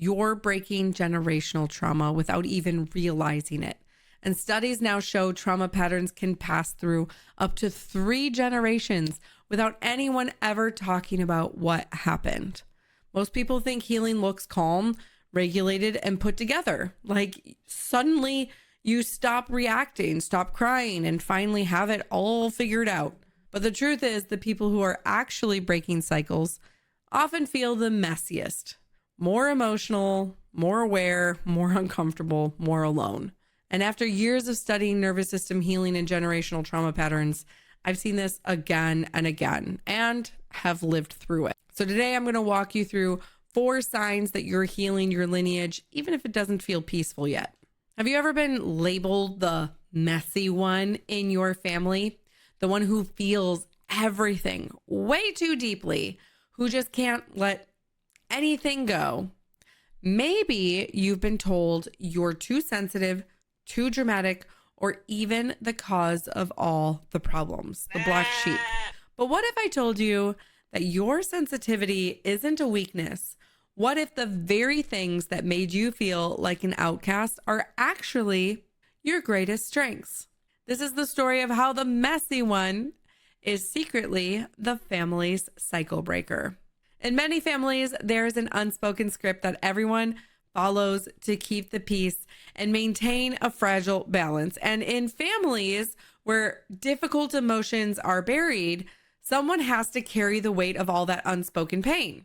you're breaking generational trauma without even realizing it. And studies now show trauma patterns can pass through up to 3 generations without anyone ever talking about what happened. Most people think healing looks calm, regulated, and put together. Like suddenly you stop reacting, stop crying, and finally have it all figured out. But the truth is, the people who are actually breaking cycles often feel the messiest, more emotional, more aware, more uncomfortable, more alone. And after years of studying nervous system healing and generational trauma patterns, I've seen this again and again and have lived through it. So today I'm going to walk you through 4 signs that you're healing your lineage, even if it doesn't feel peaceful yet. Have you ever been labeled the messy one in your family? The one who feels everything way too deeply, who just can't let anything go? Maybe you've been told you're too sensitive, too dramatic, or even the cause of all the problems, the black sheep. But what if I told you that your sensitivity isn't a weakness? What if the very things that made you feel like an outcast are actually your greatest strengths? This is the story of how the messy one is secretly the family's cycle breaker. In many families, there's an unspoken script that everyone follows to keep the peace and maintain a fragile balance. And in families where difficult emotions are buried, someone has to carry the weight of all that unspoken pain.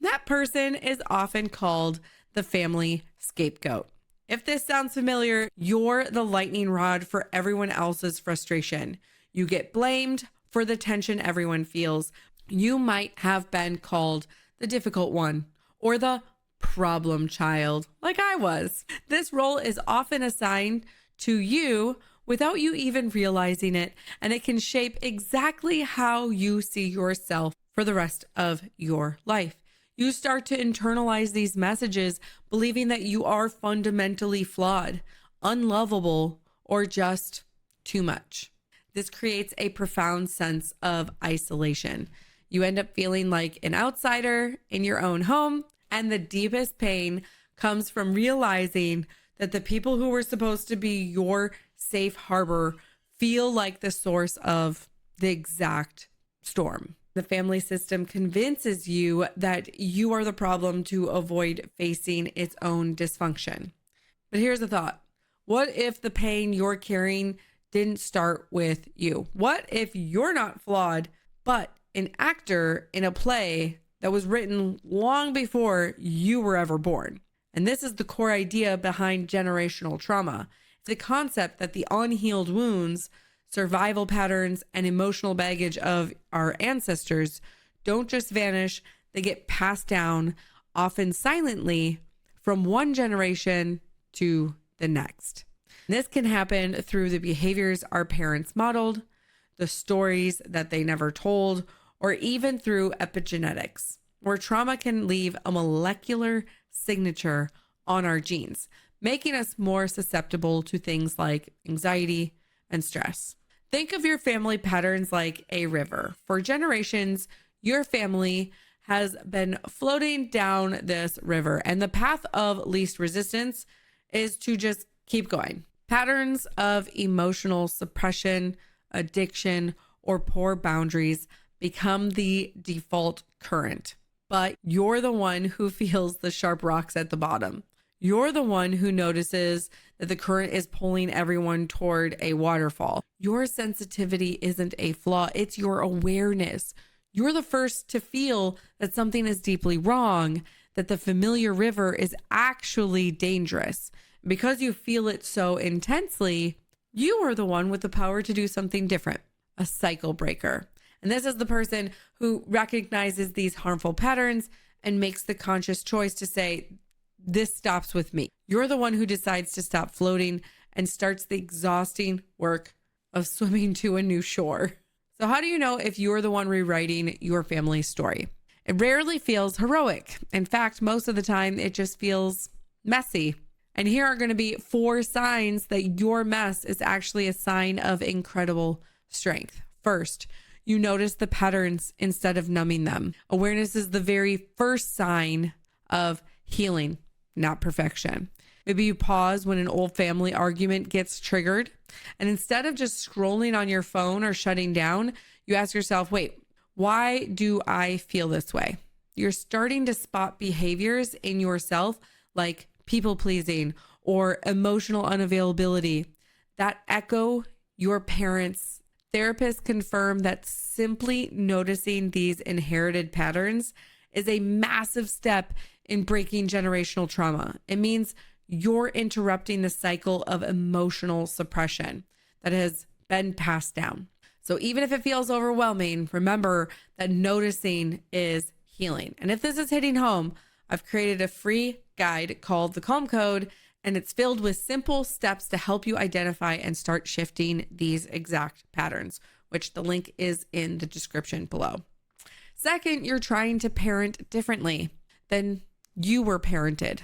That person is often called the family scapegoat. If this sounds familiar, you're the lightning rod for everyone else's frustration. You get blamed for the tension everyone feels. You might have been called the difficult one or the problem child, like I was. This role is often assigned to you without you even realizing it, and it can shape exactly how you see yourself for the rest of your life. You start to internalize these messages, believing that you are fundamentally flawed, unlovable, or just too much. This creates a profound sense of isolation. You end up feeling like an outsider in your own home, and the deepest pain comes from realizing that the people who were supposed to be your safe harbor feel like the source of the exact storm. The family system convinces you that you are the problem to avoid facing its own dysfunction. But here's the thought. What if the pain you're carrying didn't start with you? What if you're not flawed, but an actor in a play that was written long before you were ever born? And this is the core idea behind generational trauma. It's the concept that the unhealed wounds, survival patterns, and emotional baggage of our ancestors don't just vanish, they get passed down, often silently, from one generation to the next. And this can happen through the behaviors our parents modeled, the stories that they never told, or even through epigenetics, where trauma can leave a molecular signature on our genes, making us more susceptible to things like anxiety and stress. Think of your family patterns like a river. For generations, your family has been floating down this river, and the path of least resistance is to just keep going. Patterns of emotional suppression, addiction, or poor boundaries become the default current. But you're the one who feels the sharp rocks at the bottom. You're the one who notices that the current is pulling everyone toward a waterfall. Your sensitivity isn't a flaw, it's your awareness. You're the first to feel that something is deeply wrong, that the familiar river is actually dangerous. Because you feel it so intensely, you are the one with the power to do something different, a cycle breaker. And this is the person who recognizes these harmful patterns and makes the conscious choice to say, this stops with me. You're the one who decides to stop floating and starts the exhausting work of swimming to a new shore. So how do you know if you're the one rewriting your family's story? It rarely feels heroic. In fact, most of the time, it just feels messy. And here are going to be 4 signs that your mess is actually a sign of incredible strength. First, you notice the patterns instead of numbing them. Awareness is the very first sign of healing. not perfection. Maybe you pause when an old family argument gets triggered. And instead of just scrolling on your phone or shutting down, you ask yourself, wait, why do I feel this way? You're starting to spot behaviors in yourself like people pleasing or emotional unavailability that echo your parents. Therapists confirm that simply noticing these inherited patterns is a massive step in breaking generational trauma. It means you're interrupting the cycle of emotional suppression that has been passed down. So even if it feels overwhelming, remember that noticing is healing. And if this is hitting home, I've created a free guide called The Calm Code, and it's filled with simple steps to help you identify and start shifting these exact patterns, which the link is in the description below. Second, you're trying to parent differently than you were parented.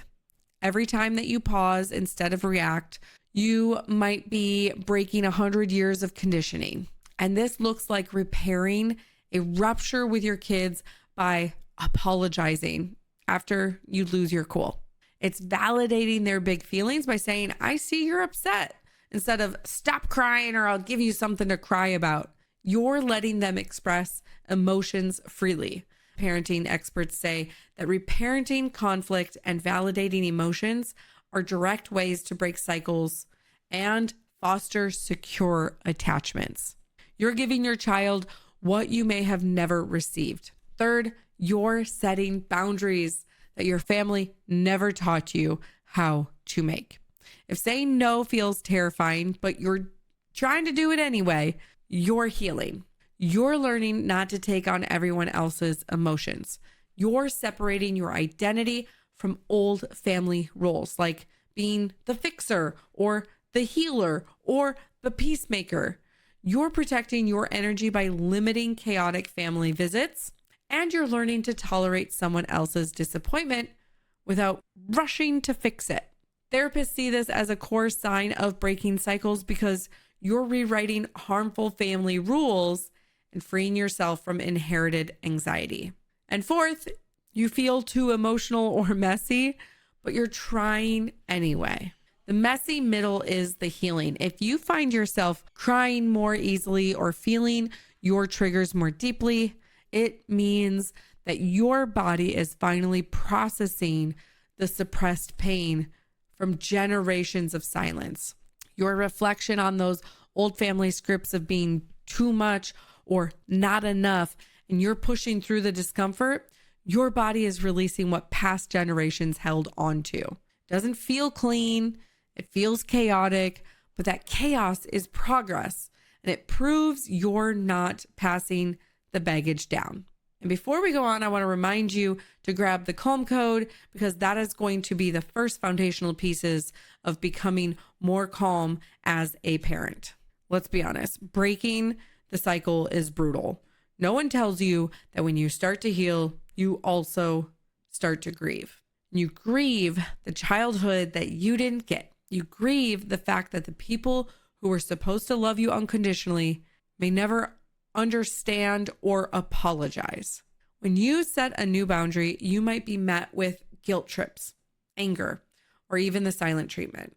Every time that you pause instead of react, you might be breaking 100 years of conditioning. And this looks like repairing a rupture with your kids by apologizing after you lose your cool. It's validating their big feelings by saying, I see you're upset, instead of stop crying or I'll give you something to cry about. You're letting them express emotions freely. Parenting experts say that reparenting conflict and validating emotions are direct ways to break cycles and foster secure attachments. You're giving your child what you may have never received. Third, you're setting boundaries that your family never taught you how to make. If saying no feels terrifying, but you're trying to do it anyway, you're healing. You're learning not to take on everyone else's emotions. You're separating your identity from old family roles, like being the fixer or the healer or the peacemaker. You're protecting your energy by limiting chaotic family visits, and you're learning to tolerate someone else's disappointment without rushing to fix it. Therapists see this as a core sign of breaking cycles because you're rewriting harmful family rules and freeing yourself from inherited anxiety. And fourth, you feel too emotional or messy, but you're trying anyway. The messy middle is the healing. If you find yourself crying more easily or feeling your triggers more deeply, it means that your body is finally processing the suppressed pain from generations of silence. Your reflection on those old family scripts of being too much or not enough, and you're pushing through the discomfort, your body is releasing what past generations held onto. It doesn't feel clean, it feels chaotic, but that chaos is progress, and it proves you're not passing the baggage down. And before we go on, I want to remind you to grab the Calm Code, because that is going to be the first foundational pieces of becoming more calm as a parent. Let's be honest, breaking the cycle is brutal. No one tells you that when you start to heal, you also start to grieve. You grieve the childhood that you didn't get. You grieve the fact that the people who were supposed to love you unconditionally may never understand or apologize. When you set a new boundary, you might be met with guilt trips, anger, or even the silent treatment.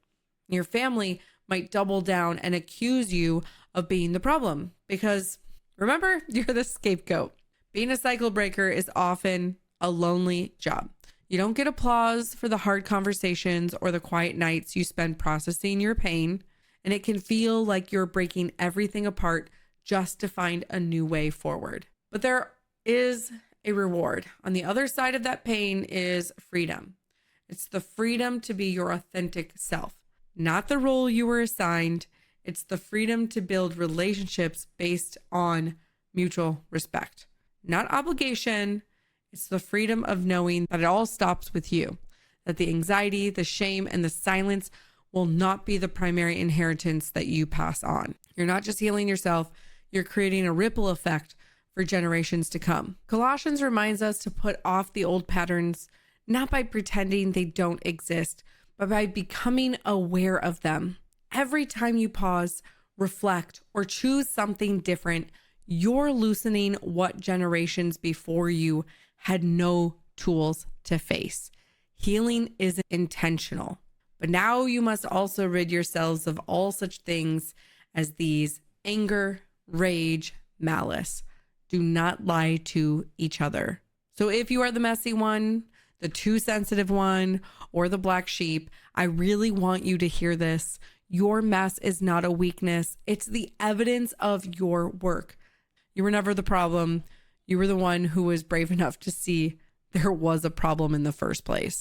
Your family might double down and accuse you of being the problem because, remember, you're the scapegoat. Being a cycle breaker is often a lonely job. You don't get applause for the hard conversations or the quiet nights you spend processing your pain, and it can feel like you're breaking everything apart just to find a new way forward. But there is a reward. On the other side of that pain is freedom. It's the freedom to be your authentic self, not the role you were assigned. It's the freedom to build relationships based on mutual respect, not obligation. It's the freedom of knowing that it all stops with you, that the anxiety, the shame, and the silence will not be the primary inheritance that you pass on. You're not just healing yourself, you're creating a ripple effect for generations to come. Colossians reminds us to put off the old patterns, not by pretending they don't exist, but by becoming aware of them. Every time you pause, reflect, or choose something different, you're loosening what generations before you had no tools to face. Healing is intentional. But now you must also rid yourselves of all such things as these: anger, rage, malice. Do not lie to each other. So if you are the messy one, the too sensitive one, or the black sheep, I really want you to hear this. Your mess is not a weakness. It's the evidence of your work. You were never the problem. You were the one who was brave enough to see there was a problem in the first place.